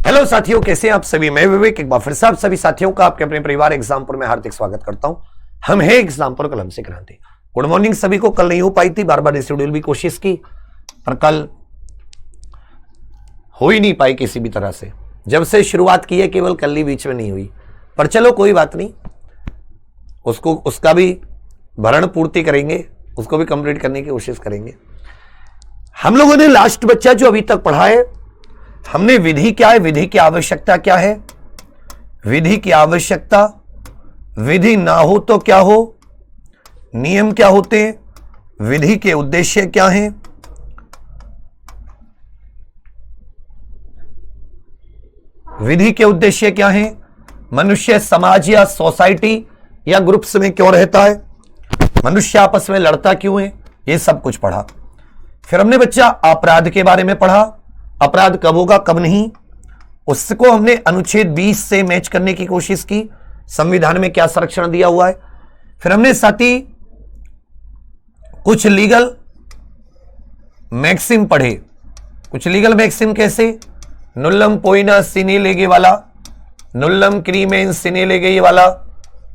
Hello साथियों, कैसे हैं आप सभी। मैं विवेक एक बार फिर से आप सभी साथियों का आपके अपने परिवार एग्जामपुर में हार्दिक स्वागत करता हूं। हम हैं एग्जामपुर कलम से क्रांति। गुड मॉर्निंग सभी को। कल नहीं हो पाई थी, बार बार शेड्यूल भी कोशिश की, पर कल हो ही नहीं पाई किसी भी तरह से। जब से शुरुआत की है केवल कल ही बीच में नहीं हुई, पर चलो कोई बात नहीं, उसका भी भरण पूर्ति करेंगे, उसको भी कंप्लीट करने की कोशिश करेंगे। हम लोगों ने लास्ट बच्चा जो अभी तक पढ़ा है, हमने विधि क्या है, विधि की आवश्यकता क्या है, विधि की आवश्यकता, विधि ना हो तो क्या हो, नियम क्या होते हैं, विधि के उद्देश्य क्या हैं, विधि के उद्देश्य क्या हैं, मनुष्य समाज या सोसाइटी या ग्रुप्स में क्यों रहता है, मनुष्य आपस में लड़ता क्यों है, ये सब कुछ पढ़ा। फिर हमने बच्चा अपराध के बारे में पढ़ा, अपराध कब होगा कब नहीं, उसको हमने अनुच्छेद 20 से मैच करने की कोशिश की, संविधान में क्या संरक्षण दिया हुआ है। फिर हमने साथ ही कुछ लीगल मैक्सिम पढ़े। कुछ लीगल मैक्सिम कैसे, नुल्लम पोइना सिने लेगे वाला, नुल्लम क्रीमेन सिने लेगे ये वाला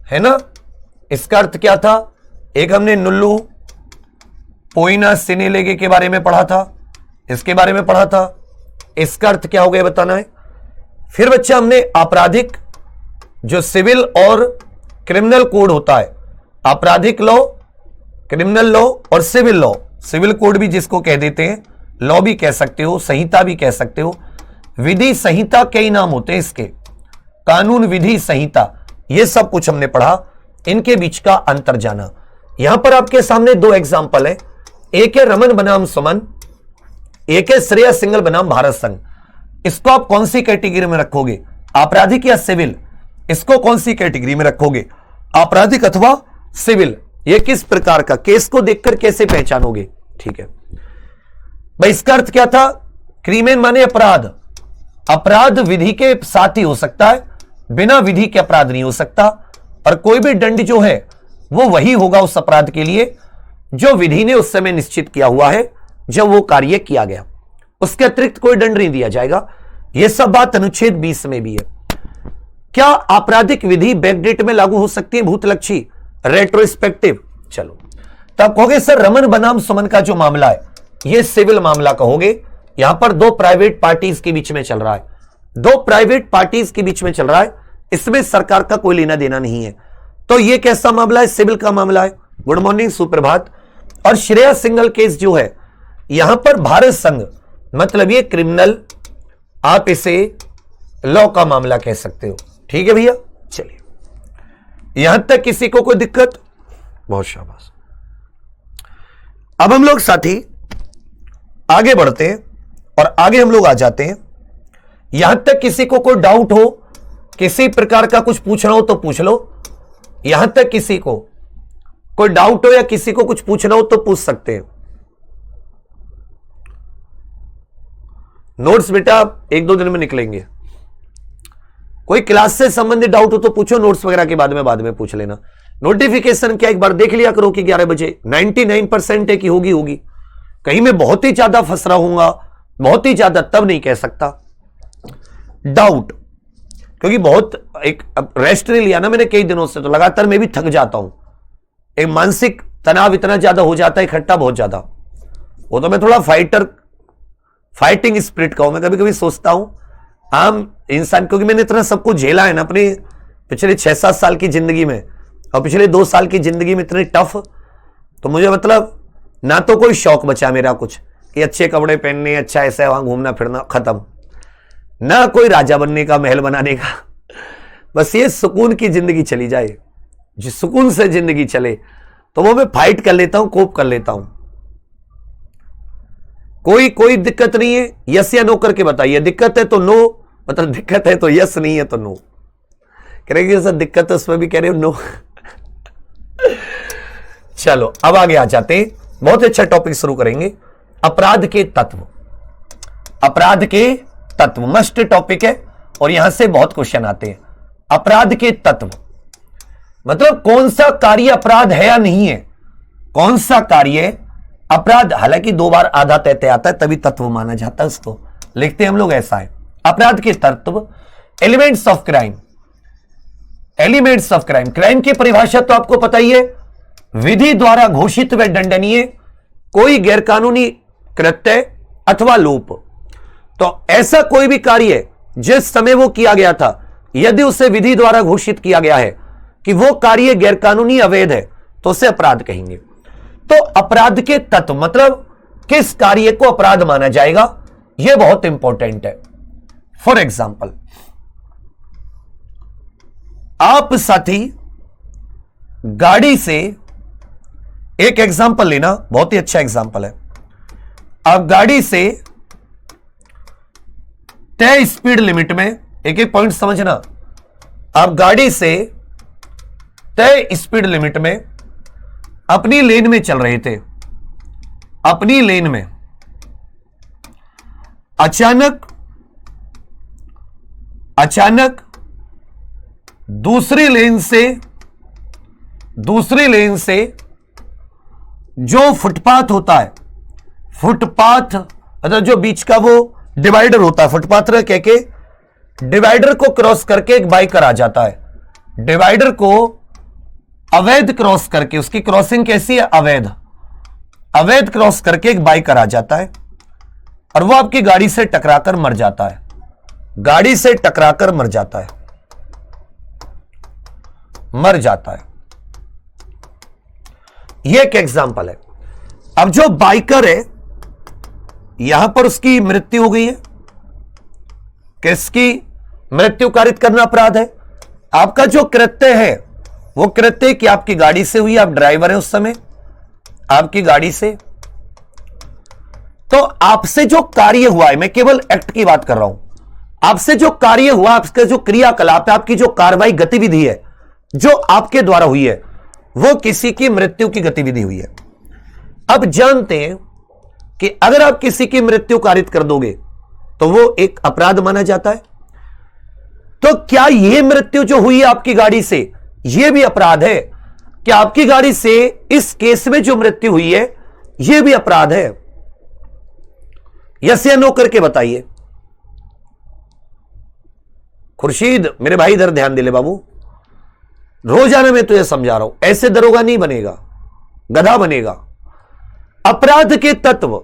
है ना, इसका अर्थ क्या था। एक हमने नुल्लू पोइना सिने लेगे के बारे में पढ़ा था, इसके बारे में पढ़ा था, इसका अर्थ क्या हो गया बताना है। फिर बच्चा हमने आपराधिक जो सिविल और क्रिमिनल कोड होता है, आपराधिक लॉ, क्रिमिनल लॉ और सिविल लॉ, सिविल कोड भी जिसको कह देते हैं, लॉ भी कह सकते हो, संहिता भी कह सकते हो। विधि संहिता कई नाम होते हैं इसके, कानून विधि संहिता, ये सब कुछ हमने पढ़ा। इनके बीच का अंतर जाना। यहां पर आपके सामने दो एग्जाम्पल है, एक है रमन बनाम सुमन, एक है श्रेया सिंगल बनाम भारत संघ। इसको आप कौन सी कैटेगरी में रखोगे, आपराधिक या सिविल, इसको कौन सी कैटेगरी में रखोगे, आपराधिक अथवा सिविल, ये किस प्रकार का, केस को देखकर कैसे पहचानोगे। ठीक है भाई, इसका अर्थ क्या था, क्रीमेन माने अपराध, अपराध विधि के साथ ही हो सकता है, बिना विधि के अपराध नहीं हो सकता। और कोई भी दंड जो है वो वही होगा उस अपराध के लिए जो विधि ने उस समय निश्चित किया हुआ है जब वो कार्य किया गया, उसके अतिरिक्त कोई दंड नहीं दिया जाएगा। यह सब बात अनुच्छेद 20 में भी है। क्या आपराधिक विधि बैकडेट में लागू हो सकती है, भूतलक्षी, रेट्रोस्पेक्टिव। चलो तब कहोगे सर रमन बनाम सुमन का जो मामला है यह सिविल मामला कहोगे। यहां पर दो प्राइवेट पार्टीज के बीच में चल रहा है, दो प्राइवेट पार्टीज के बीच में चल रहा है, इसमें सरकार का कोई लेना देना नहीं है, तो यह कैसा मामला है, सिविल का मामला है। गुड मॉर्निंग, सुप्रभात। और श्रेया सिंगल केस जो है, यहां पर भारत संघ मतलब ये क्रिमिनल, आप इसे लॉ का मामला कह सकते हो। ठीक है भैया, चलिए यहां तक किसी को कोई दिक्कत, बहुत शाबाश। अब हम लोग साथी आगे बढ़ते हैं और आगे हम लोग आ जाते हैं। यहां तक किसी को कोई डाउट हो, किसी प्रकार का कुछ पूछना हो तो पूछ लो। यहां तक किसी को कोई डाउट हो या किसी को कुछ पूछना हो तो पूछ सकते हैं। नोट्स बेटा एक दो दिन में निकलेंगे, कोई क्लास से संबंधित डाउट हो तो पूछो, नोट्स वगैरह के बाद में पूछ लेना। नोटिफिकेशन क्या एक बार देख लिया करो कि 11 बजे 99% है कि होगी होगी, कहीं मैं बहुत ही ज्यादा फंस रहा हूंगा, बहुत ही ज्यादा तब नहीं कह सकता डाउट, क्योंकि बहुत एक रेस्ट नहीं लिया ना मैंने कई दिनों से, तो लगातार मैं भी थक जाता हूं, एक मानसिक तनाव इतना ज्यादा हो जाता है, इकट्ठा बहुत ज्यादा। वो तो मैं थोड़ा फाइटिंग स्पिरिट का हूं, मैं कभी कभी सोचता हूं आम इंसान, क्योंकि मैंने इतना सब कुछ झेला है ना अपने पिछले 6-7 साल की जिंदगी में, और पिछले 2 साल की जिंदगी में इतने टफ, तो मुझे मतलब ना तो कोई शौक बचा मेरा कुछ कि अच्छे कपड़े पहनने, अच्छा ऐसा वहां घूमना फिरना, खत्म, ना कोई राजा बनने का, महल बनाने का, बस ये सुकून की जिंदगी चली जाए, जिस सुकून से जिंदगी चले तो वो मैं फाइट कर लेता हूं, कोप कर लेता हूं। कोई दिक्कत नहीं है, यस या नो करके बताइए, दिक्कत है तो नो, मतलब दिक्कत है तो यस, नहीं है तो नो। करेंगे सर दिक्कत है उसमें भी कह रहे हो नो। चलो अब आगे आ जाते हैं, बहुत अच्छा टॉपिक शुरू करेंगे, अपराध के तत्व। अपराध के तत्व मस्ट टॉपिक है और यहां से बहुत क्वेश्चन आते हैं। अपराध के तत्व मतलब कौन सा कार्य अपराध है या नहीं है, कौन सा कार्य अपराध, हालांकि 2 बार आधा तय आता है तभी तत्व माना जाता है उसको, लिखते हैं हम लोग ऐसा है। अपराध के तत्व, elements of crime. Elements of crime, crime की परिभाषा तो आपको पता ही है, विधि द्वारा घोषित व दंडनीय कोई गैरकानूनी कृत्य अथवा लोप। तो ऐसा कोई भी कार्य जिस समय वो किया गया था, यदि उसे विधि द्वारा घोषित किया गया है कि वो कार्य गैरकानूनी अवैध है, तो उसे अपराध कहेंगे। तो अपराध के तत्व मतलब किस कार्य को अपराध माना जाएगा, यह बहुत इंपॉर्टेंट है। फॉर एग्जाम्पल, आप साथी गाड़ी से, एक एग्जाम्पल लेना, बहुत ही अच्छा एग्जाम्पल है। आप गाड़ी से तय स्पीड लिमिट में, एक एक पॉइंट समझना, आप गाड़ी से तय स्पीड लिमिट में अपनी लेन में चल रहे थे। अपनी लेन में अचानक दूसरी लेन से जो फुटपाथ होता है, फुटपाथ मतलब जो बीच का वो डिवाइडर होता है, फुटपाथ कह के डिवाइडर को क्रॉस करके एक बाइकर आ जाता है। डिवाइडर को अवैध क्रॉस करके, उसकी क्रॉसिंग कैसी है, अवैध क्रॉस करके एक बाइकर आ जाता है और वो आपकी गाड़ी से टकराकर मर जाता है। गाड़ी से टकराकर मर जाता है। यह एक एग्जाम्पल है। अब जो बाइकर है, यहां पर उसकी मृत्यु हो गई है। किसकी मृत्यु कारित करना अपराध है। आपका जो कृत्य है वो कृत्य कि आपकी गाड़ी से हुई, आप ड्राइवर हैं उस समय, आपकी गाड़ी से, तो आपसे जो कार्य हुआ है, मैं केवल एक्ट की बात कर रहा हूं, आपसे जो कार्य हुआ, आपका जो क्रियाकलाप है, आपकी जो कार्रवाई गतिविधि है जो आपके द्वारा हुई है, वो किसी की मृत्यु की गतिविधि हुई है। अब जानते हैं कि अगर आप किसी की मृत्यु कारित कर दोगे तो वो एक अपराध माना जाता है। तो क्या यह मृत्यु जो हुई आपकी गाड़ी से, यह भी अपराध है? क्या आपकी गाड़ी से इस केस में जो मृत्यु हुई है यह भी अपराध है? यस या नो करके बताइए। खुर्शीद मेरे भाई इधर ध्यान दे ले बाबू, रोजाना मैं तुझे समझा रहा हूं, ऐसे दरोगा नहीं बनेगा, गधा बनेगा। अपराध के तत्व,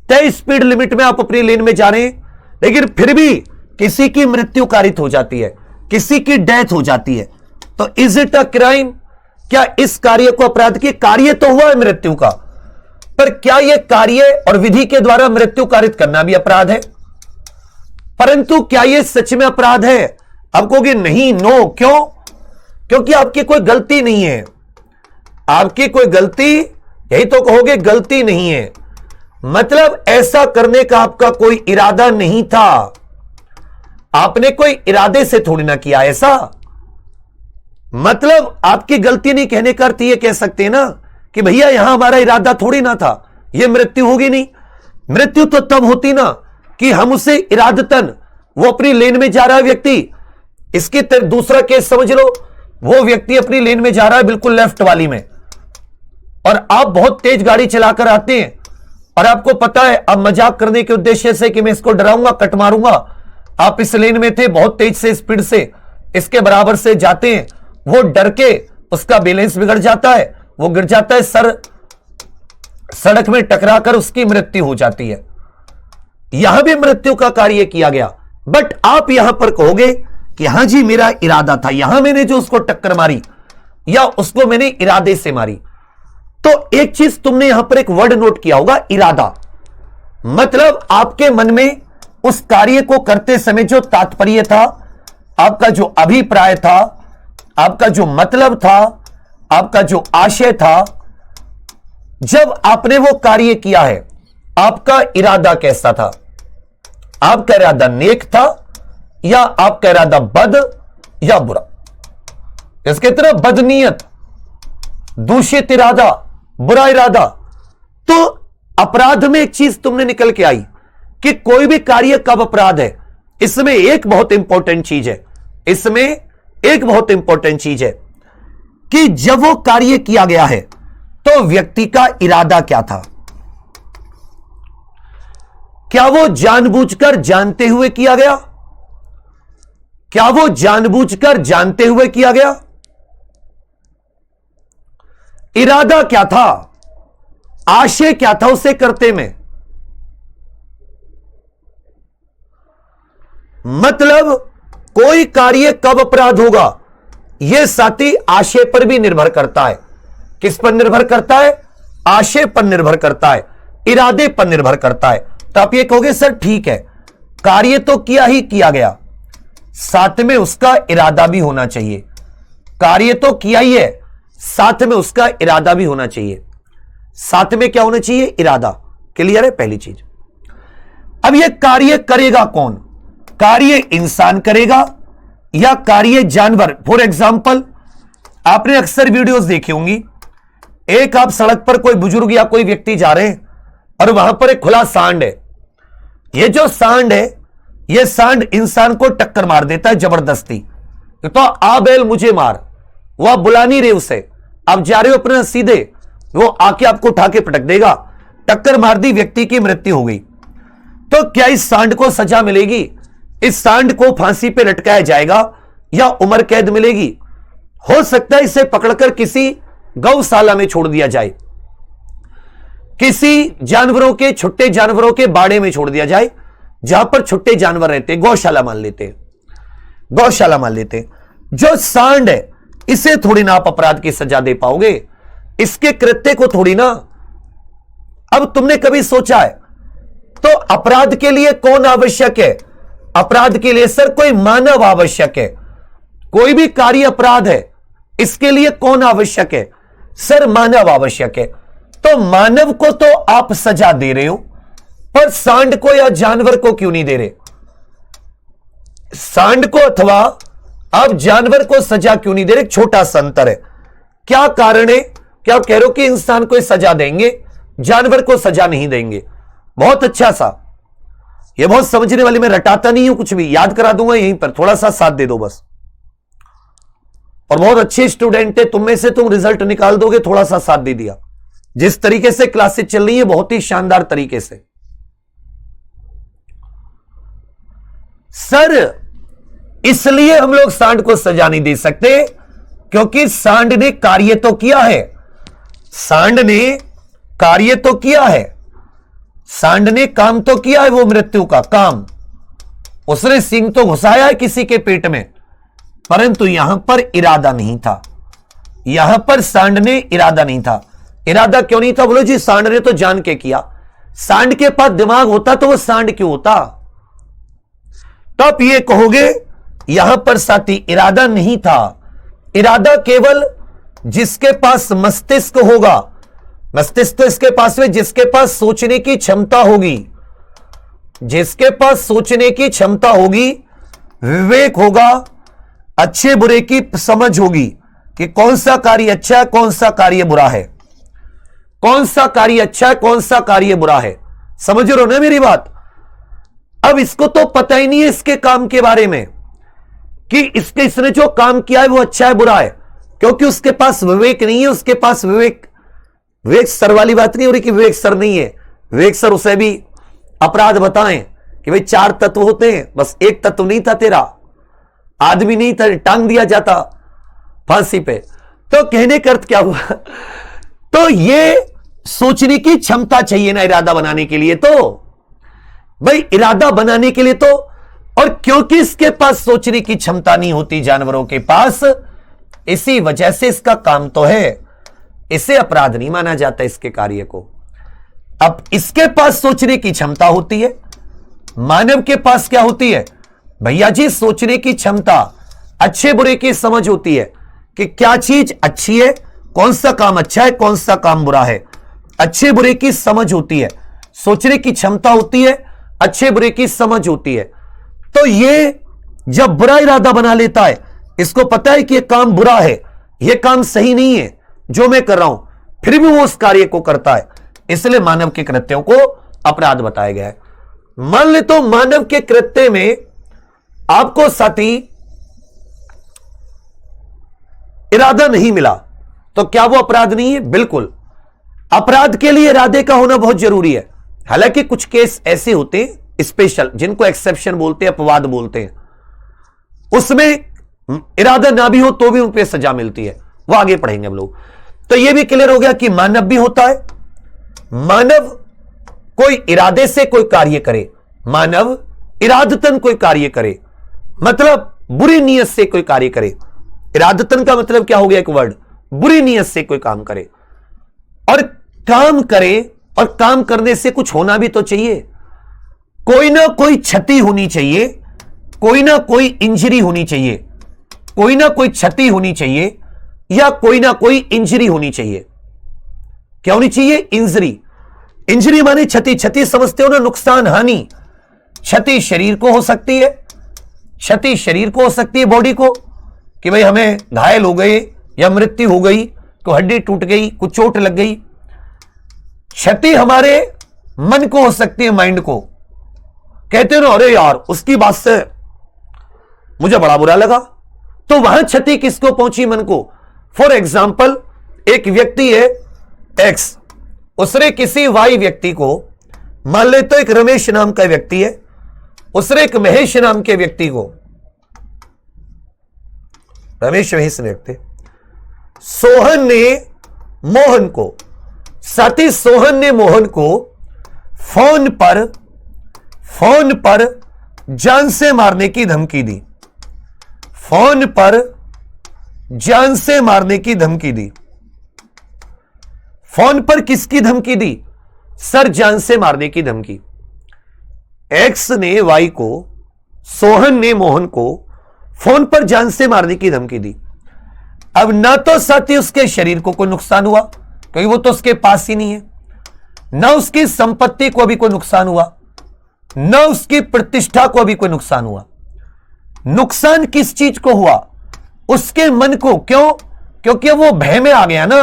तय स्पीड लिमिट में आप अपनी लेन में जा रहे हैं, लेकिन फिर भी किसी की मृत्यु कारित हो जाती है, किसी की डेथ हो जाती है, तो इज इट अ क्राइम? क्या इस कार्य को अपराध की, कार्य तो हुआ है मृत्यु का, पर क्या यह कार्य और विधि के द्वारा मृत्यु कारित करना भी अपराध है? परंतु क्या यह सच में अपराध है? आप कहोगे नहीं, नो। क्यों? क्योंकि आपकी कोई गलती नहीं है। आपकी कोई गलती, यही तो कहोगे, गलती नहीं है, मतलब ऐसा करने का आपका कोई इरादा नहीं था। आपने कोई इरादे से थोड़ी ना किया ऐसा, मतलब आपकी गलती नहीं कहने का अर्थ यह कह सकते हैं ना कि भैया यहां हमारा इरादा थोड़ी ना था, यह मृत्यु होगी नहीं। मृत्यु तो तब होती ना कि हम उसे इरादतन, वो अपनी लेन में जा रहा है व्यक्ति, इसकी दूसरा केस समझ लो, वो व्यक्ति अपनी लेन में जा रहा है बिल्कुल लेफ्ट वाली में, और आप बहुत तेज गाड़ी चलाकर आते हैं और आपको पता है अब मजाक करने के उद्देश्य से कि मैं इसको डराऊंगा, कट मारूंगा, आप इस लेन में थे, बहुत तेज से स्पीड से इसके बराबर से जाते हैं, वो डर के उसका बैलेंस बिगड़ जाता है, वो गिर जाता है, सड़क में टकराकर उसकी मृत्यु हो जाती है। यहां भी मृत्यु का कार्य किया गया, बट आप यहां पर कहोगे कि हां जी मेरा इरादा था, यहां मैंने जो उसको टक्कर मारी या उसको मैंने इरादे से मारी। तो एक चीज तुमने यहां पर एक वर्ड नोट किया होगा, इरादा, मतलब आपके मन में उस कार्य को करते समय जो तात्पर्य था, आपका जो अभिप्राय था, आपका जो मतलब था, आपका जो आशय था, जब आपने वो कार्य किया है, आपका इरादा कैसा था? आपका इरादा नेक था या आपका इरादा बद या बुरा? इसके तरह बदनीयत, दूषित इरादा, बुरा इरादा। तो अपराध में एक चीज तुमने निकल के आई कि कोई भी कार्य कब अपराध है। इसमें एक बहुत इंपॉर्टेंट चीज है, इसमें एक बहुत इंपॉर्टेंट चीज है कि जब वो कार्य किया गया है तो व्यक्ति का इरादा क्या था? क्या वो जानबूझकर जानते हुए किया गया क्या वो जानबूझकर जानते हुए किया गया? इरादा क्या था? आशय क्या था उसे करते में? मतलब कोई कार्य कब अपराध होगा, यह साथी आशय पर भी निर्भर करता है। किस पर निर्भर करता है? आशय पर निर्भर करता है, इरादे पर निर्भर करता है। तो आप ये कहोगे सर ठीक है, कार्य तो किया ही किया गया, साथ में उसका इरादा भी होना चाहिए। कार्य तो किया ही है, साथ में उसका इरादा भी होना चाहिए। साथ में क्या होना चाहिए? इरादा। क्लियर है पहली चीज। अब यह कार्य करेगा कौन? कार्य इंसान करेगा या कार्य जानवर? फॉर एग्जाम्पल, आपने अक्सर वीडियोस देखी होंगी, एक आप सड़क पर कोई बुजुर्ग या कोई व्यक्ति जा रहे हैं और वहां पर एक खुला सांड है। यह जो सांड है, यह सांड इंसान को टक्कर मार देता है जबरदस्ती। तो आ बैल मुझे मार, वो आप बुला नहीं रहे उसे, आप जा रहे हो अपने सीधे, वो आके आपको उठा के पटक देगा। टक्कर मार दी, व्यक्ति की मृत्यु हो गई। तो क्या इस सांड को सजा मिलेगी? इस सांड को फांसी पे लटकाया जाएगा या उम्र कैद मिलेगी? हो सकता है इसे पकड़कर किसी गौशाला में छोड़ दिया जाए, किसी जानवरों के, छुट्टे जानवरों के बाड़े में छोड़ दिया जाए, जहां पर छुट्टे जानवर रहते, गौशाला मान लेते, गौशाला मान लेते। जो सांड है, इसे थोड़ी ना आप अपराध की सजा दे पाओगे, इसके कृत्य को थोड़ी ना। अब तुमने कभी सोचा है तो अपराध के लिए कौन आवश्यक है? अपराध के लिए सर कोई मानव आवश्यक है। कोई भी कार्य अपराध है, इसके लिए कौन आवश्यक है? सर मानव आवश्यक है। तो मानव को तो आप सजा दे रहे हो, पर सांड को या जानवर को क्यों नहीं दे रहे? सांड को अथवा आप जानवर को सजा क्यों नहीं दे रहे? छोटा सा अंतर है। क्या कारण है? क्या कह रहे हो कि इंसान को सजा देंगे, जानवर को सजा नहीं देंगे? बहुत अच्छा सा, ये बहुत समझने वाली, मैं रटाता नहीं हूं, कुछ भी याद करा दूंगा यहीं पर, थोड़ा सा साथ दे दो बस। और बहुत अच्छे स्टूडेंट है, तुम में से तुम रिजल्ट निकाल दोगे, थोड़ा सा साथ दे दिया। जिस तरीके से क्लासेस चल रही है, बहुत ही शानदार तरीके से। सर इसलिए हम लोग सांड को सजा नहीं दे सकते क्योंकि सांड ने कार्य तो किया है, सांड ने कार्य तो किया है, सांड ने काम तो किया है, वो मृत्यु का काम, उसने सिंह तो घुसाया है किसी के पेट में, परंतु यहां पर इरादा नहीं था। यहां पर सांड ने इरादा नहीं था। इरादा क्यों नहीं था? बोलो जी सांड ने तो जान के किया। सांड के पास दिमाग होता तो वो सांड क्यों होता? तो आप ये कहोगे यहां पर साथी इरादा नहीं था। इरादा केवल जिसके पास मस्तिष्क होगा, मस्तिष्क तो इसके पास में, जिसके पास सोचने की क्षमता होगी, जिसके पास सोचने की क्षमता होगी, विवेक होगा, अच्छे बुरे की समझ होगी कि कौन सा कार्य अच्छा है, कौन सा कार्य बुरा है, कौन सा कार्य अच्छा है, कौन सा कार्य बुरा है। समझ रहे हो ना मेरी बात? अब इसको तो पता ही नहीं है इसके काम के बारे में कि इसने जो काम किया है वो अच्छा है बुरा है, क्योंकि उसके पास विवेक नहीं है। उसके पास विवेक सर वाली बात नहीं हो रही कि विवेक सर नहीं है। विवेक सर उसे भी अपराध बताएं कि भाई 4 तत्व होते हैं, बस एक तत्व नहीं था तेरा, आदमी नहीं था, टांग दिया जाता फांसी पे। तो कहने का अर्थ क्या हुआ? तो ये सोचने की क्षमता चाहिए ना इरादा बनाने के लिए। तो भाई इरादा बनाने के लिए तो, और क्योंकि इसके पास सोचने की क्षमता नहीं होती जानवरों के पास, इसी वजह से इसका काम तो है, इसे अपराध नहीं माना जाता इसके कार्य को। अब इसके पास सोचने की क्षमता होती है, मानव के पास क्या होती है भैया जी? सोचने की क्षमता, अच्छे बुरे की समझ होती है कि क्या चीज अच्छी है, कौन सा काम अच्छा है, कौन सा काम बुरा है। अच्छे बुरे की समझ होती है, सोचने की क्षमता होती है, अच्छे बुरे की समझ होती है। तो ये जब बुरा इरादा बना लेता है, इसको पता है कि यह काम बुरा है, यह काम सही नहीं है जो मैं कर रहा हूं, फिर भी वो उस कार्य को करता है। इसलिए मानव के कृत्यों को अपराध बताया गया है। मान ले तो मानव के कृत्य में आपको साथी इरादा नहीं मिला, तो क्या वो अपराध नहीं है? बिल्कुल। अपराध के लिए इरादे का होना बहुत जरूरी है। हालांकि कुछ केस ऐसे होते हैं स्पेशल, जिनको एक्सेप्शन बोलते हैं, अपवाद बोलते हैं। उसमें इरादा ना भी हो तो भी उन पे सजा मिलती है, वो आगे पढ़ेंगे हम लोग। तो ये भी क्लियर हो गया कि मानव भी होता है, मानव कोई इरादे से कोई कार्य करे, मानव इरादतन कोई कार्य करे, मतलब बुरी नीयत से कोई कार्य करे। इरादतन का मतलब क्या हो गया, एक वर्ड, बुरी नीयत से कोई काम करे, और काम करे, और काम करने से कुछ होना भी तो चाहिए, कोई ना कोई क्षति होनी चाहिए, कोई ना कोई इंजरी होनी चाहिए, कोई ना कोई क्षति होनी चाहिए, या कोई ना कोई इंजरी होनी चाहिए। क्या होनी चाहिए, इंजरी। इंजरी माने क्षति, क्षति समझते हो ना, नुकसान, हानि। क्षति शरीर को हो सकती है, क्षति शरीर को हो सकती है, बॉडी को, कि भाई हमें घायल हो गए या मृत्यु हो गई, तो हड्डी टूट गई, कुछ चोट लग गई। क्षति हमारे मन को हो सकती है, माइंड को। कहते हो ना, अरे यार उसकी बात से मुझे बड़ा बुरा लगा, तो वहां क्षति किसको पहुंची, मन को। फॉर एग्जाम्पल, एक व्यक्ति है एक्स, उसने किसी वाई व्यक्ति को, मान ले तो एक रमेश नाम का व्यक्ति है, उसने एक महेश नाम के व्यक्ति को, रमेश महेश व्यक्ति, सोहन ने मोहन को, साथी सोहन ने मोहन को फोन पर जान से मारने की धमकी दी, फोन पर जान से मारने की धमकी दी। फोन पर किसकी धमकी दी, सर जान से मारने की धमकी। एक्स ने वाई को, सोहन ने मोहन को फोन पर जान से मारने की धमकी दी। अब ना तो साथी उसके शरीर को कोई नुकसान हुआ, क्योंकि वो तो उसके पास ही नहीं है, ना उसकी संपत्ति को अभी कोई नुकसान हुआ, ना उसकी प्रतिष्ठा को अभी कोई नुकसान हुआ। नुकसान किस चीज को हुआ, उसके मन को। क्यों, क्योंकि वो भय में आ गया ना,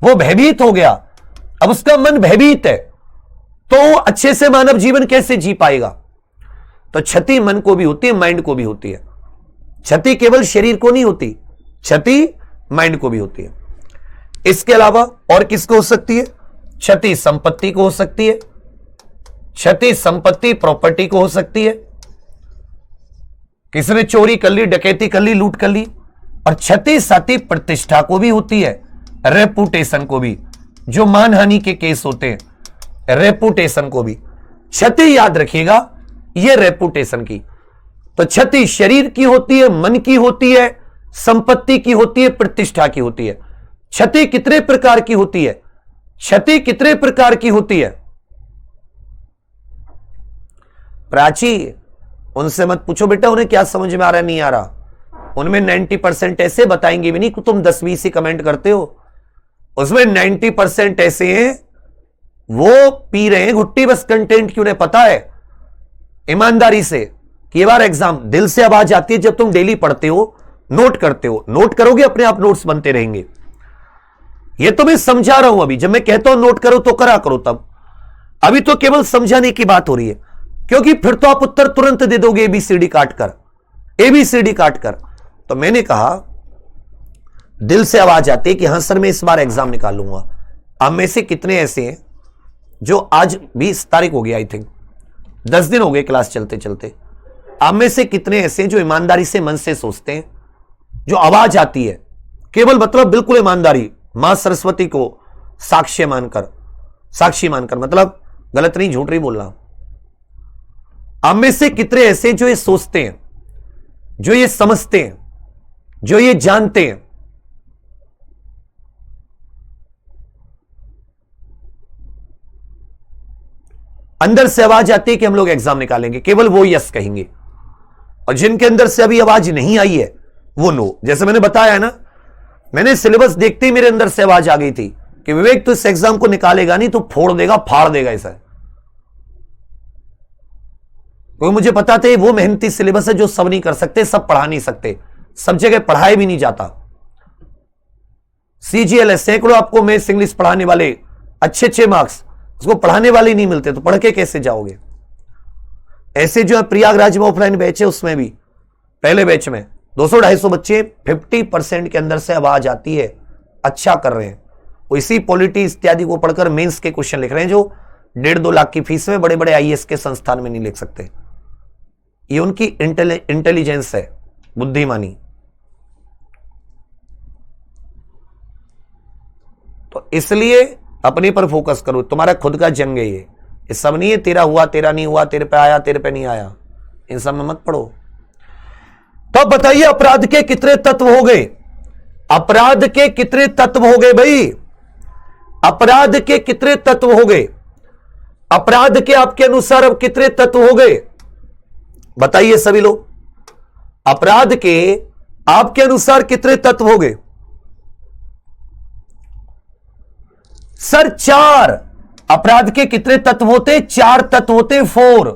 वो भयभीत हो गया, अब उसका मन भयभीत है, तो वो अच्छे से मानव जीवन कैसे जी पाएगा। तो क्षति मन को भी होती है, माइंड को भी होती है। क्षति केवल शरीर को नहीं होती, क्षति माइंड को भी होती है। इसके अलावा और किसको हो सकती है, क्षति संपत्ति को हो सकती है, क्षति संपत्ति प्रॉपर्टी को हो सकती है, किसी ने चोरी कर ली, डकैती कर ली, लूट कर ली। और क्षति साथी प्रतिष्ठा को भी होती है, रेपुटेशन को भी, जो मानहानि के केस होते हैं, रेपुटेशन को भी क्षति याद रखिएगा, ये रेपुटेशन की। तो क्षति शरीर की होती है, मन की होती है, संपत्ति की होती है, प्रतिष्ठा की होती है। क्षति कितने प्रकार की होती है, क्षति कितने प्रकार की होती है। प्राची, उनसे मत पूछो बेटा उन्हें क्या समझ में आ रहा है नहीं आ रहा, उनमें 90% ऐसे बताएंगे भी नहीं कि तुम 10-20 ही कमेंट करते हो, उसमें 90% ऐसे हैं वो पी रहे हैं घुट्टी बस कंटेंट की, उन्हें पता है ईमानदारी से कि ये बार एग्जाम दिल से आवाज आती है जब तुम डेली पढ़ते हो, नोट करते हो, नोट करोगे अपने आप नोट्स बनते रहेंगे। ये तो मैं समझा रहा हूं, अभी जब मैं कहता हूं नोट करो तो करा करो, तब अभी तो केवल समझाने की बात हो रही है, क्योंकि फिर तो आप उत्तर तुरंत दे दोगे एबीसीडी काट कर, एबीसीडी काट कर। तो मैंने कहा दिल से आवाज आती है कि हां सर मैं इस बार एग्जाम निकाल लूंगा। अब में से कितने ऐसे हैं जो आज 20 तारीख हो गई, आई थिंक 10 दिन हो गए क्लास चलते चलते, आप में से कितने ऐसे हैं जो ईमानदारी से मन से सोचते हैं, जो आवाज आती है केवल मतलब बिल्कुल ईमानदारी, मां सरस्वती को साक्ष्य मानकर, साक्षी मानकर, मतलब गलत नहीं झूठ नहीं बोल रहा। आप में से कितने ऐसे जो ये सोचते हैं, जो ये समझते हैं, जो ये जानते हैं। अंदर से आवाज आती है कि हम लोग एग्जाम निकालेंगे, केवल वो यस कहेंगे, और जिनके अंदर से अभी आवाज नहीं आई है वो नो। जैसे मैंने बताया ना, मैंने सिलेबस देखते ही मेरे अंदर से आवाज आ गई थी कि विवेक तो इस एग्जाम को निकालेगा नहीं, तो फोड़ देगा, फाड़ देगा इसे, क्योंकि मुझे पता था वो मेहनती सिलेबस है जो सब नहीं कर सकते, सब पढ़ा नहीं सकते, सब जगह पढ़ाया भी नहीं जाता। सीजीएलएस सैकड़ों आपको मैथ्स इंग्लिश पढ़ाने वाले अच्छे मार्क्स, उसको पढ़ाने वाले नहीं मिलते, तो पढ़ के कैसे जाओगे। ऐसे जो है प्रयागराज में ऑफलाइन बैच है, उसमें भी पहले बैच में 200-250 बच्चे 50% के अंदर से आवाज आती है, अच्छा कर रहे हैं, वो इसी पॉलिटी इत्यादि को पढ़कर मेंस के क्वेश्चन लिख रहे हैं, जो 1.5-2 लाख की फीस में बड़े बड़े आईएएस के संस्थान में नहीं लिख सकते। ये उनकी इंटेलिजेंस है, बुद्धिमानी। तो इसलिए अपने पर फोकस करो, तुम्हारा खुद का जंग है ये सब नहीं है तेरा हुआ तेरा नहीं हुआ, तेरे पे आया तेरे पे नहीं आया, इन सब में मत पड़ो। तो बताइए अपराध के कितने तत्व हो गए? अपराध के कितने तत्व हो गए भाई? अपराध के कितने तत्व हो गए? अपराध के आपके अनुसार अब कितने तत्व हो गए बताइए सभी लोग? अपराध के आपके अनुसार कितने तत्व हो गए? सर 4। अपराध के कितने तत्व होते? 4 तत्व होते, 4।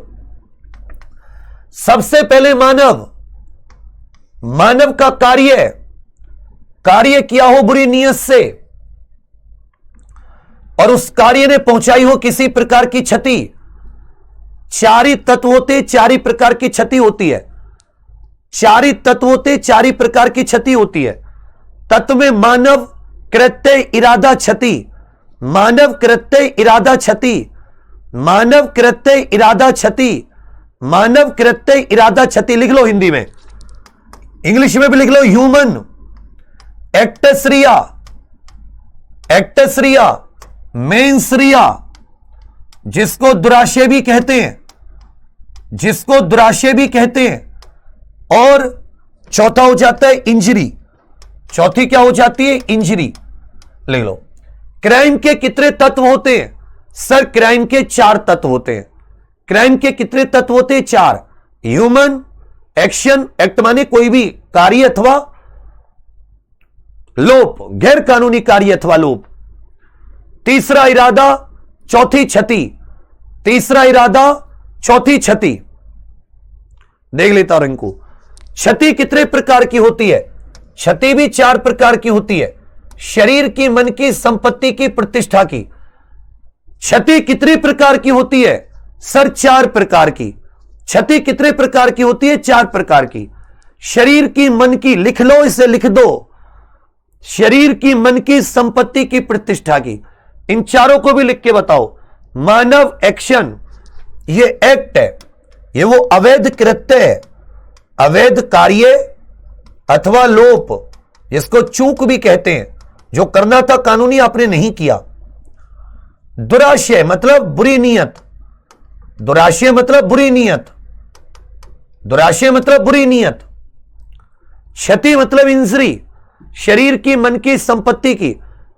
सबसे पहले मानव, मानव का कार्य किया हो बुरी नीयत से और उस कार्य ने पहुंचाई हो किसी प्रकार की क्षति। 4 ही तत्व होते, 4 ही प्रकार की क्षति होती है। 4 ही तत्व होते, 4 ही प्रकार की क्षति होती है। तत्व में मानव, कृत्य, इरादा, क्षति। मानव, कृत्य, इरादा, क्षति। मानव, कृत्य, इरादा, क्षति। मानव, कृत्य, इरादा, क्षति। लिख लो हिंदी में, इंग्लिश में भी लिख लो। ह्यूमन एक्टसरिया, एक्टसरिया, मेंसरिया, जिसको दुराशय भी कहते हैं, जिसको दुराशय भी कहते हैं। और चौथा हो जाता है इंजरी। चौथी क्या हो जाती है? इंजरी। ले लो। क्राइम के कितने तत्व होते हैं? सर क्राइम के 4 तत्व होते हैं। क्राइम के कितने तत्व होते हैं? 4। ह्यूमन, एक्शन, एक्ट माने कोई भी कार्य अथवा लोप, गैर कानूनी कार्य अथवा लोप। तीसरा इरादा, चौथी क्षति। तीसरा इरादा, चौथी क्षति। देख लेता हूं इनको। क्षति कितने प्रकार की होती है? क्षति भी 4 प्रकार की होती है। शरीर की, मन की, संपत्ति की, प्रतिष्ठा की। क्षति कितने प्रकार की होती है? सर 4 प्रकार की। क्षति कितने प्रकार की होती है? 4 प्रकार की। शरीर की, मन की, लिख लो, इसे लिख दो। शरीर की, मन की, संपत्ति की, प्रतिष्ठा की। इन चारों को भी लिख के बताओ। मानव एक्शन, ये एक्ट है, ये वो अवैध कृत्य है, अवैध कार्य अथवा लोप, जिसको चूक भी कहते हैं, जो करना था कानूनी आपने नहीं किया। दुराशय मतलब बुरी नीयत। दुराशय मतलब बुरी नीयत। दुराशय मतलब बुरी नीयत। क्षति मतलब इंजरी, शरीर की, मन की, संपत्ति की।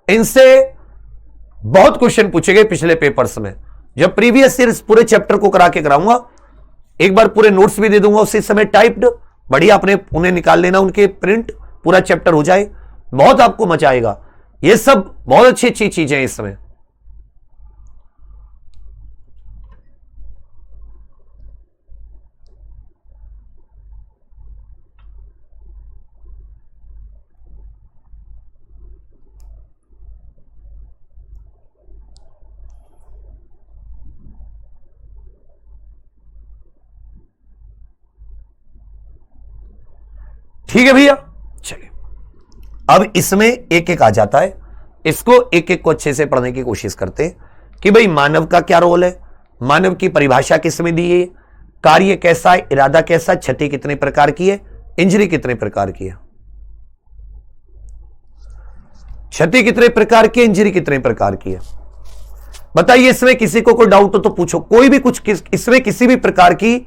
इनसे बहुत क्वेश्चन पूछे गए पिछले पेपर्स में। जब प्रीवियस ईयर पूरे चैप्टर को करा के कराऊंगा, एक बार पूरे नोट्स भी दे दूंगा उसी समय टाइप्ड, बढ़िया अपने उन्हें निकाल लेना, उनके प्रिंट, पूरा चैप्टर हो जाए, बहुत आपको मजा आएगा। ये सब बहुत अच्छी अच्छी चीजें हैं इस समय। ठीक है भैया, चलिए अब इसमें एक एक आ जाता है, इसको एक एक को अच्छे से पढ़ने की कोशिश करते हैं कि भाई मानव का क्या रोल है, मानव की परिभाषा किसमें दी है, कार्य कैसा है, इरादा कैसा, क्षति कितने प्रकार की है, इंजरी कितने प्रकार की है। क्षति कितने प्रकार की है, इंजरी कितने प्रकार की है, बताइए। इसमें किसी को कोई डाउट हो तो पूछो, कोई भी कुछ इसमें किसी भी प्रकार की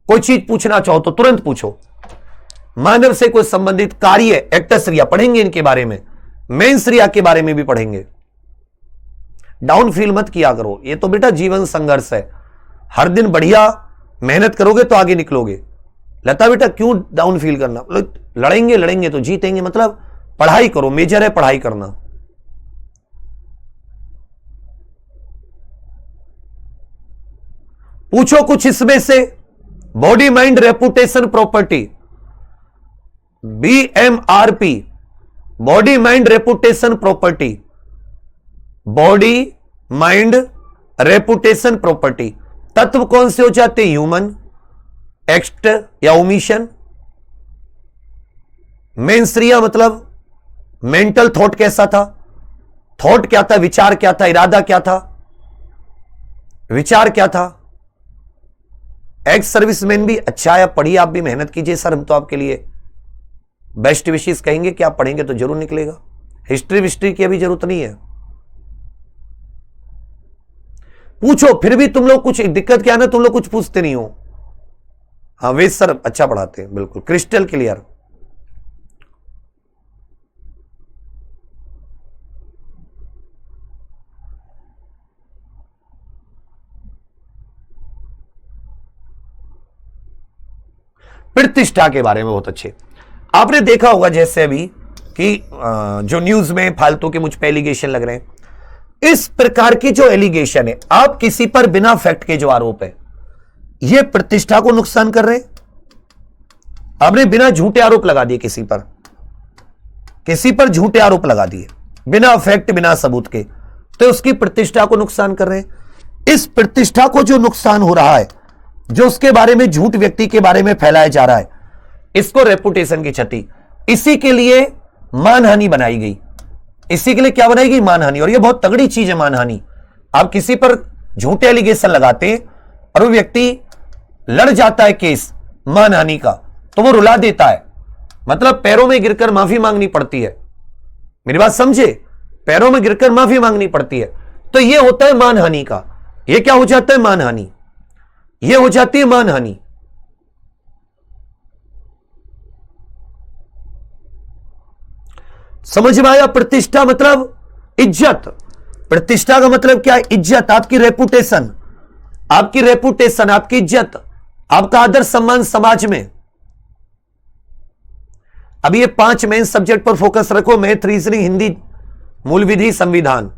कोई चीज पूछना चाहो तो तुरंत पूछो। मानव से कोई संबंधित कार्य, एक्टसरिया पढ़ेंगे इनके बारे में, मेंसरिया के बारे में भी पढ़ेंगे। डाउन फील मत किया करो, ये तो बेटा जीवन संघर्ष है। हर दिन बढ़िया मेहनत करोगे तो आगे निकलोगे। लता बेटा क्यों डाउन फील करना, लड़ेंगे लड़ेंगे तो जीतेंगे, मतलब पढ़ाई करो, मेजर है पढ़ाई करना। पूछो कुछ इसमें से। Body mind reputation property, BMRP, body mind reputation property, body mind reputation property. तत्व कौन से हो जाते हैं? ह्यूमन, एक्ट या ओमिशन। मेंसरिया मतलब मेंटल थॉट कैसा था, थॉट क्या था, विचार क्या था, इरादा क्या था, विचार क्या था। एक्स सर्विसमैन भी अच्छा है, पढ़िए आप भी, मेहनत कीजिए सर, हम तो आपके लिए बेस्ट विशेष कहेंगे कि आप पढ़ेंगे तो जरूर निकलेगा। हिस्ट्री विस्ट्री की अभी जरूरत नहीं है। पूछो, फिर भी तुम लोग कुछ दिक्कत क्या है ना, तुम लोग कुछ पूछते नहीं हो। हाँ वेद सर अच्छा पढ़ाते हैं, बिल्कुल क्रिस्टल क्लियर। प्रतिष्ठा के बारे में बहुत अच्छे आपने देखा होगा, जैसे अभी कि जो न्यूज में फालतू के मुझ पे एलिगेशन लग रहे हैं, इस प्रकार की जो एलिगेशन है, आप किसी पर बिना फैक्ट के जो आरोप है, ये प्रतिष्ठा को नुकसान कर रहे हैं। आपने बिना झूठे आरोप लगा दिए किसी पर झूठे आरोप लगा दिए बिना फैक्ट बिना सबूत के, तो उसकी प्रतिष्ठा को नुकसान कर रहे हैं। इस प्रतिष्ठा को जो नुकसान हो रहा है, जो उसके बारे में झूठ व्यक्ति के बारे में फैलाया जा रहा है, इसको रेपुटेशन की क्षति, इसी के लिए मानहानि बनाई गई। इसी के लिए क्या बनाई गई? मानहानि। और ये बहुत तगड़ी चीज है मानहानि। आप किसी पर झूठे एलिगेशन लगाते हैं और वो व्यक्ति लड़ जाता है केस मानहानि का, तो वो रुला देता है, मतलब पैरों में गिरकर माफी मांगनी पड़ती है। मेरी बात समझे, पैरों में गिरकर माफी मांगनी पड़ती है, तो ये होता है मानहानि का। ये क्या हो जाता है? मानहानि। ये हो जाती है मानहानि। समझ में आया? प्रतिष्ठा मतलब इज्जत। प्रतिष्ठा का मतलब क्या है? इज्जत, आपकी रेपुटेशन, आपकी रेपुटेशन, आपकी इज्जत, आपका आदर सम्मान समाज में। अब ये 5 मेन सब्जेक्ट पर फोकस रखो, मैथ, रीजनिंग, हिंदी, मूल विधि, संविधान,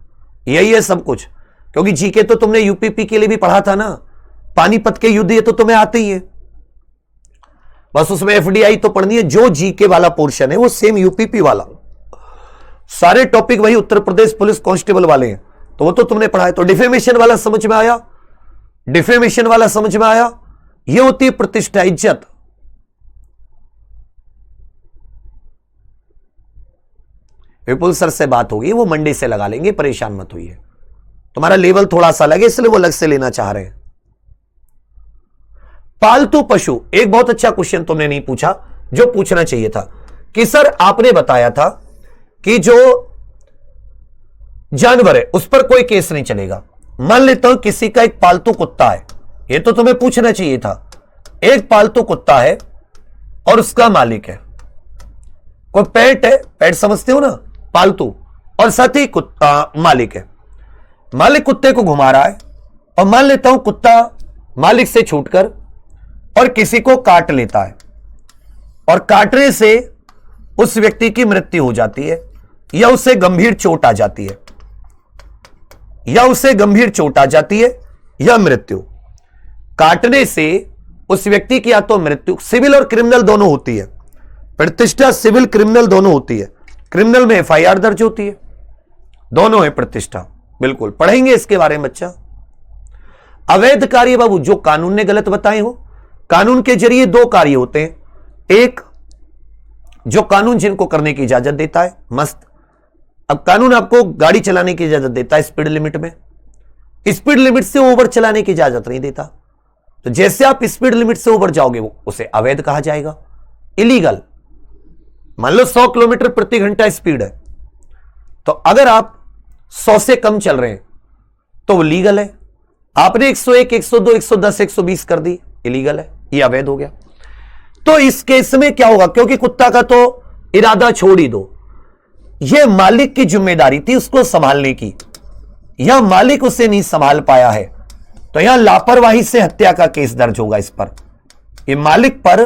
यही है सब कुछ। क्योंकि जीके तो तुमने यूपीपी के लिए भी पढ़ा था ना, पानीपत के युद्ध, ये तो तुम्हें आते ही है, बस उसमें एफडीआई तो पढ़नी है। जो जीके वाला पोर्शन है वो सेम यूपीपी वाला, सारे टॉपिक वही उत्तर प्रदेश पुलिस कांस्टेबल वाले हैं, तो वो तो तुमने पढ़ा है। तो डिफेमेशन वाला समझ में आया? डिफेमेशन वाला समझ में आया? ये होती है प्रतिष्ठा, इज्जत। विपुल सर से बात होगी, वो मंडे से लगा लेंगे, परेशान मत होइए। तुम्हारा लेवल थोड़ा सा अलग है, इसलिए वो अलग से लेना चाह रहे हैं। पालतू पशु, एक बहुत अच्छा क्वेश्चन तुमने नहीं पूछा जो पूछना चाहिए था, कि सर आपने बताया था कि जो जानवर है उस पर कोई केस नहीं चलेगा। मान लेता हूं किसी का एक पालतू कुत्ता है, ये तो तुम्हें पूछना चाहिए था। एक पालतू कुत्ता है और उसका मालिक है, कोई पेट है, पेट समझते हो ना, पालतू, और साथ ही कुत्ता मालिक है। मालिक कुत्ते को घुमा रहा है और मान लेता हूं कुत्ता मालिक से छूटकर और किसी को काट लेता है, और काटने से उस व्यक्ति की मृत्यु हो जाती है, या उसे गंभीर चोट आ जाती है, या उसे गंभीर चोट आ जाती है या मृत्यु। काटने से उस व्यक्ति की या तो मृत्यु, सिविल और क्रिमिनल दोनों होती है, प्रतिष्ठा सिविल क्रिमिनल दोनों होती है। क्रिमिनल में एफआईआर दर्ज होती है, दोनों है प्रतिष्ठा, बिल्कुल पढ़ेंगे इसके बारे में बच्चा। अवैध कार्य बाबू जो कानून ने गलत बताए हो, कानून के जरिए 2 कार्य होते हैं। एक जो कानून जिनको करने की इजाजत देता है, मस्त। अब कानून आपको गाड़ी चलाने की इजाजत देता है स्पीड लिमिट में, स्पीड लिमिट से ओवर चलाने की इजाजत नहीं देता। तो जैसे आप स्पीड लिमिट से ओवर जाओगे वो उसे अवैध कहा जाएगा, इलीगल। मान लो 100 किलोमीटर प्रति घंटा स्पीड है, तो अगर आप 100 से कम चल रहे हैं तो वो लीगल है। आपने 101, 102, 110, 120 कर दी, इलीगल है, ये अवैध हो गया। तो इस केस में क्या होगा? क्योंकि कुत्ता का तो इरादा छोड़ ही दो, यह मालिक की जिम्मेदारी थी उसको संभालने की, यह मालिक उसे नहीं संभाल पाया है, तो यहां लापरवाही से हत्या का केस दर्ज होगा इस पर, ये मालिक पर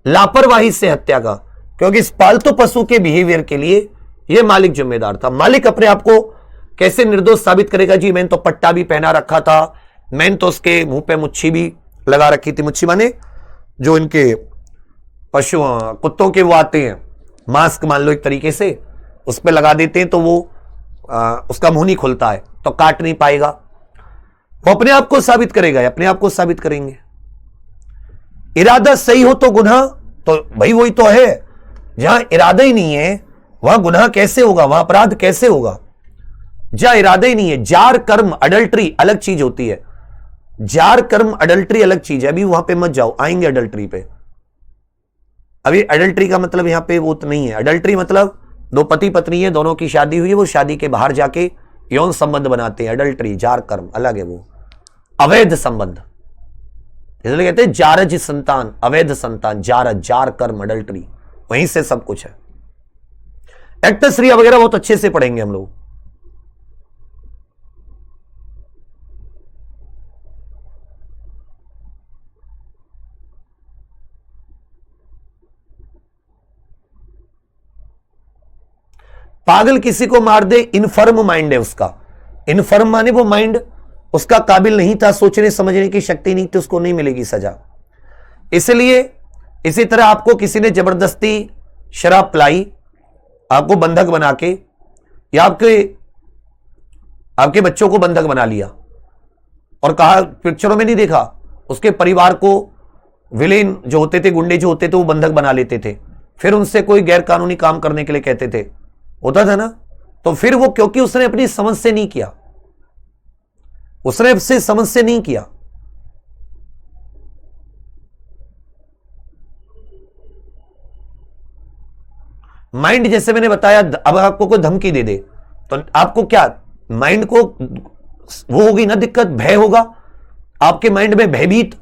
लापरवाही से हत्या का, क्योंकि इस पालतू पशु के बिहेवियर के लिए यह मालिक जिम्मेदार था। मालिक अपने आप को कैसे निर्दोष साबित करेगा? जी मैंने तो पट्टा भी पहना रखा था, मैंने तो उसके मुंह पे मुच्छी भी लगा रखी थी। मुच्छी माने जो इनके पशु कुत्तों के वो आते हैं, मास्क मान लो एक तरीके से, उस पर लगा देते हैं तो वो उसका मुंह नहीं खुलता है, तो काट नहीं पाएगा। वो अपने आप को साबित करेगा, अपने आप को साबित करेंगे। इरादा सही हो तो गुनाह, तो भाई वही तो है, जहां इरादा ही नहीं है वहां गुनाह कैसे होगा, वहां अपराध कैसे होगा? जहां इरादा ही नहीं है, जार कर्म अडल्ट्री अलग चीज होती है, जार कर्म अडल्ट्री अलग चीज है। अभी वहां पे मत जाओ, आएंगे अडल्ट्री पे। अभी अडल्ट्री का मतलब यहां पे वो तो नहीं है। अडल्ट्री मतलब दो पति पत्नी है, दोनों की शादी हुई है, वो शादी के बाहर जाके यौन संबंध बनाते हैं। अडल्ट्री जार कर्म अलग है, वो अवैध संबंध, इसलिए कहते हैं जारज संतान, अवैध संतान, जारज जार कर्म अडल्ट्री, वहीं से सब कुछ है। एक्टश्रिया वगैरह बहुत अच्छे से पढ़ेंगे हम लोग। पागल किसी को मार दे, इनफर्म माइंड है उसका। इनफर्म माने वो माइंड उसका काबिल नहीं था, सोचने समझने की शक्ति नहीं थी, उसको नहीं मिलेगी सजा। इसलिए इसी तरह आपको किसी ने जबरदस्ती शराब पिलाई, आपको बंधक बना के, या आपके बच्चों को बंधक बना लिया और कहा, पिक्चरों में नहीं देखा, उसके परिवार को विलेन जो होते थे, गुंडे जो होते थे, वो बंधक बना लेते थे, फिर उनसे कोई गैर कानूनी काम करने के लिए कहते थे, होता था ना। तो फिर वो, क्योंकि उसने अपनी समझ से नहीं किया, उसने अपनी समझ से नहीं किया। माइंड जैसे मैंने बताया, अब आपको कोई धमकी दे दे तो आपको क्या, माइंड को वो होगी ना दिक्कत, भय होगा आपके माइंड में, भयभीत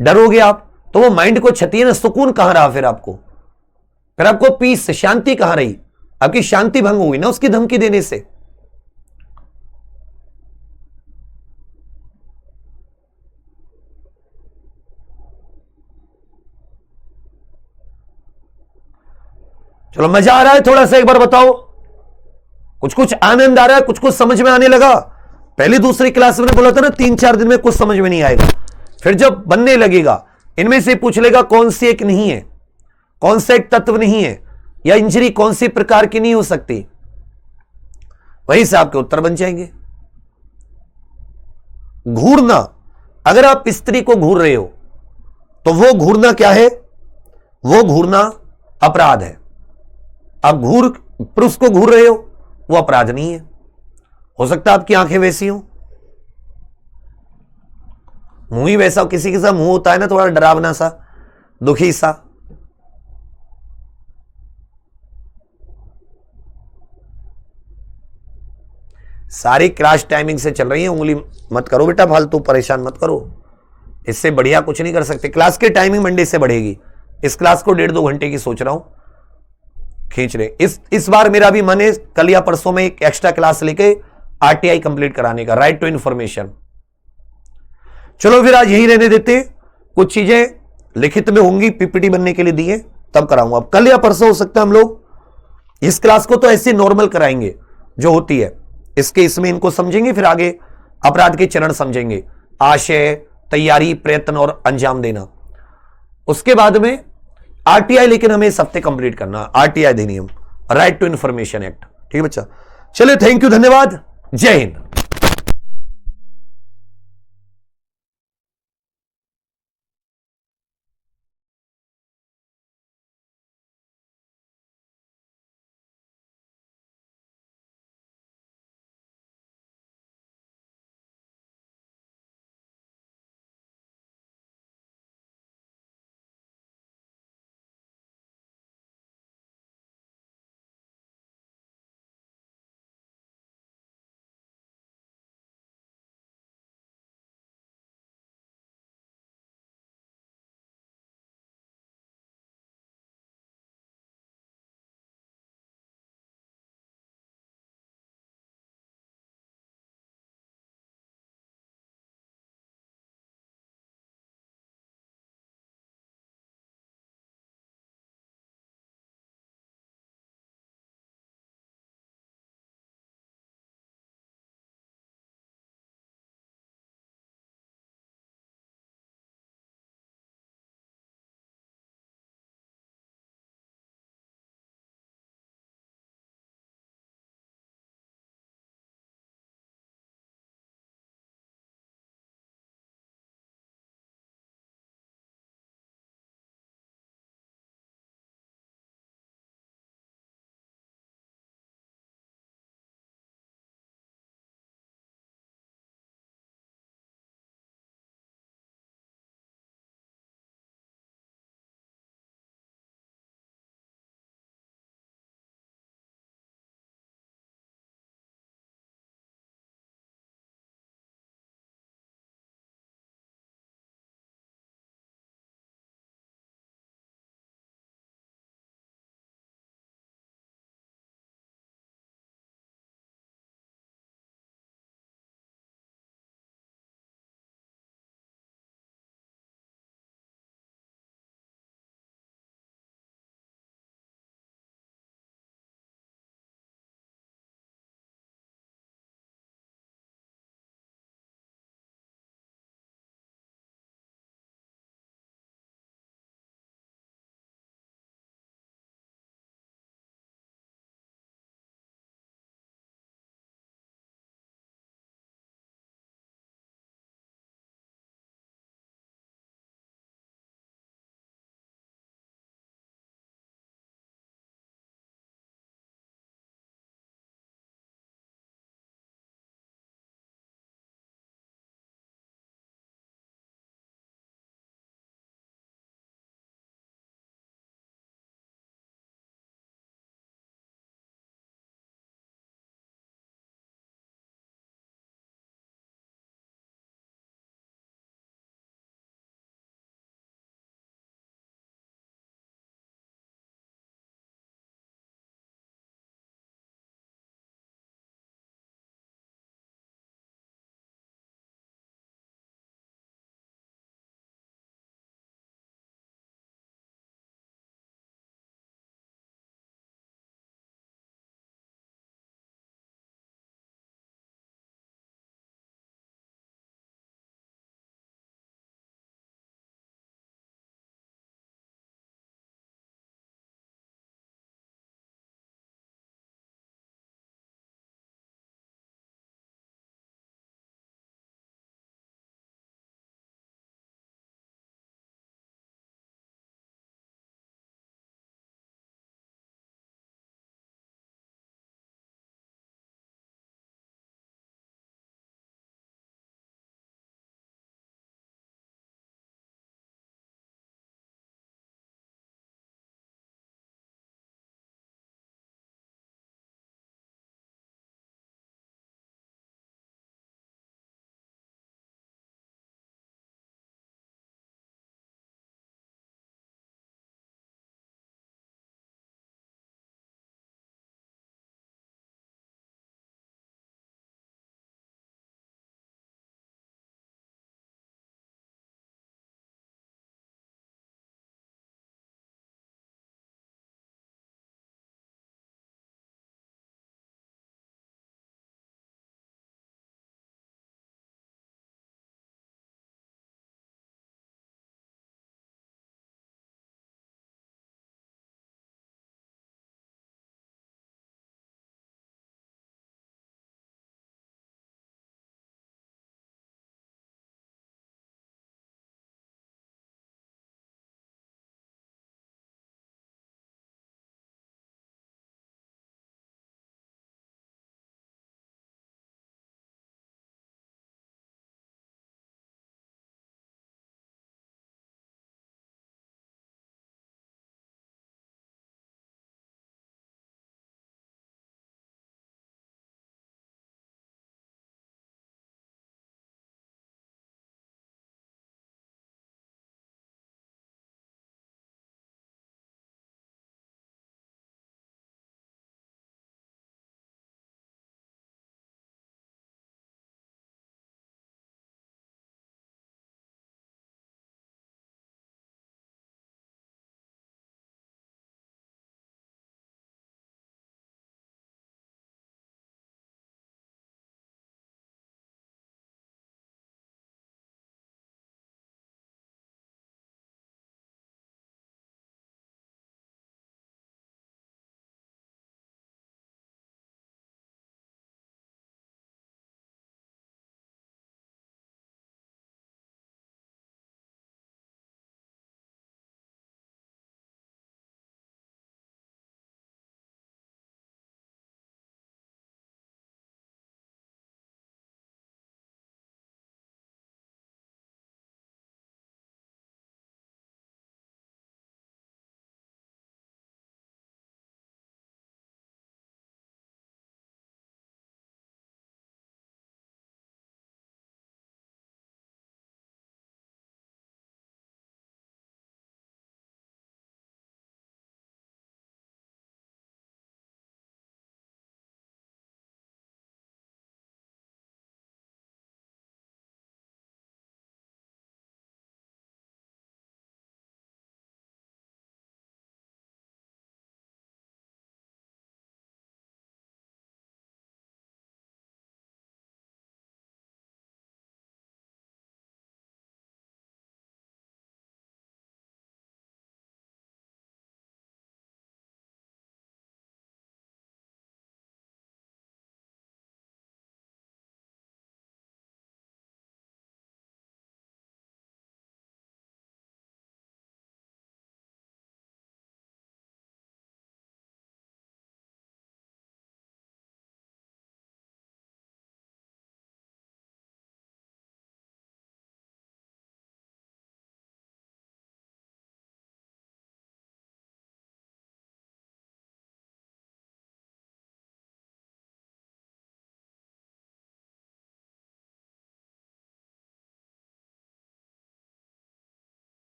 डरोगे आप, तो वो माइंड को क्षति है ना, सुकून कहां रहा फिर आपको पीस, शांति कहां रही, आपकी शांति भंग हुई ना उसकी धमकी देने से। चलो मजा आ रहा है थोड़ा सा, एक बार बताओ, कुछ कुछ आनंद आ रहा है, कुछ कुछ समझ में आने लगा। पहली दूसरी क्लास में बोला था ना 3-4 दिन में कुछ समझ में नहीं आएगा, फिर जब बनने लगेगा, इनमें से पूछ लेगा कौन सी एक नहीं है, कौन सा एक तत्व नहीं है, या इंजरी कौन सी प्रकार की नहीं हो सकती, वहीं से आपके उत्तर बन जाएंगे। घूरना, अगर आप स्त्री को घूर रहे हो तो वो घूरना क्या है, वो घूरना अपराध है। आप पुरुष को घूर रहे हो, वो अपराध नहीं है। हो सकता है आपकी आंखें वैसी हो, मुंह ही वैसा हो, किसी के साथ मुंह होता है ना थोड़ा डरावना सा, दुखी सा। सारी क्रैश टाइमिंग से चल रही है, उंगली मत करो बेटा फालतू, परेशान मत करो, इससे बढ़िया कुछ नहीं कर सकते। क्लास की टाइमिंग मंडे से बढ़ेगी, इस क्लास को 1.5-2 घंटे की सोच रहा हूं खींच रहे। इस बार मेरा भी मन है कल या परसों में एक एक्स्ट्रा क्लास लेके आरटीआई कंप्लीट कराने का, राइट टू इंफॉर्मेशन। चलो फिर आज यही रहने देते, कुछ चीजें लिखित में होंगी, पीपीटी बनने के लिए दिए, तब कराऊंगा। अब कल या परसों हो सकता है हम लोग इस क्लास को तो ऐसे नॉर्मल कराएंगे जो होती है, इसमें इनको समझेंगे, फिर आगे अपराध के चरण समझेंगे, आशय, तैयारी, प्रयत्न और अंजाम देना। उसके बाद में आरटीआई, लेकिन हमें इस हफ्ते कंप्लीट करना, आरटीआई अधिनियम, राइट टू इंफॉर्मेशन एक्ट। ठीक है बच्चा, चलिए, थैंक यू, धन्यवाद, जय हिंद।